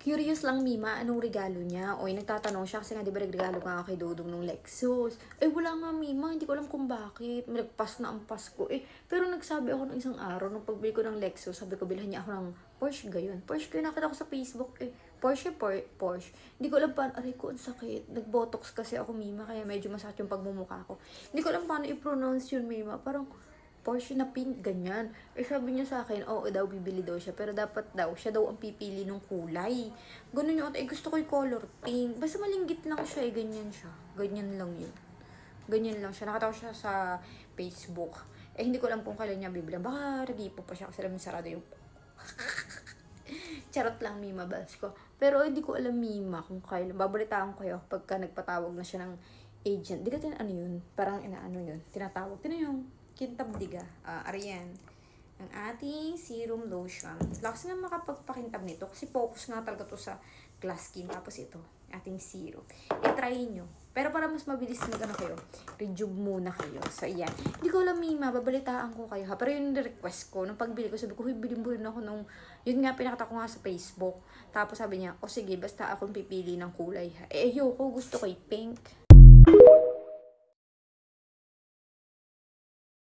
Curious lang, Mima, anong regalo niya? O, nagtatanong siya kasi nga, di ba, regalo ka kay Dodong nung Lexus. Eh, wala nga, Mima, hindi ko alam kung bakit. Nagpas na ang Pasko. Eh, pero nagsabi ako ng isang araw, nung pagbili ko ng Lexus, sabi ko, bilhan niya ako ng Porsche gayon. Porsche ko, nakita ko sa Facebook, eh. Porsche. Hindi ko alam paano, aray ko, ang sakit. Nag-botox kasi ako, Mima, kaya medyo masakit yung pagmumukha ko. Hindi ko alam paano i-pronounce yun, Mima. Parang, Porsche na pink, ganyan. Eh, sabi niya sa akin, oo daw, bibili daw siya. Pero dapat daw, siya daw ang pipili ng kulay. Ganun yung, eh, gusto ko yung color pink. Basta malinggit lang siya, eh, ganyan siya. Ganyan lang yun. Ganyan lang siya. Nakatawa siya sa Facebook. Eh, hindi ko alam kung kailan niya bibili. Baka nag-iipo pa siya kasi alam sarado yung... Charot lang, Mima, bas ko. Pero hindi ko alam, Mima, kung kailan. Babalitaan ko kayo pagka nagpatawag na siya ng agent. Di ka ano yun? Parang inaano yun. Tinatawag. Yung kintab diga. Ariyan. Ang ating serum lotion. Lakas nga makapagpakintab nito kasi focus nga talaga to sa glass skin. Tapos ito, ating serum. I-try nyo. Pero para mas mabilis mag-ano kayo, rejuve muna kayo. So, ayan. Hindi ko alam, Mima, babalitaan ko kayo ha. Pero yun yung request ko. Nung pagbili ko, sabi ko, huy, bilin ako nung, yun nga, pinakita ko nga sa Facebook. Tapos sabi niya, o sige, basta akong pipili ng kulay ha. Eh, ayoko, gusto ko pink.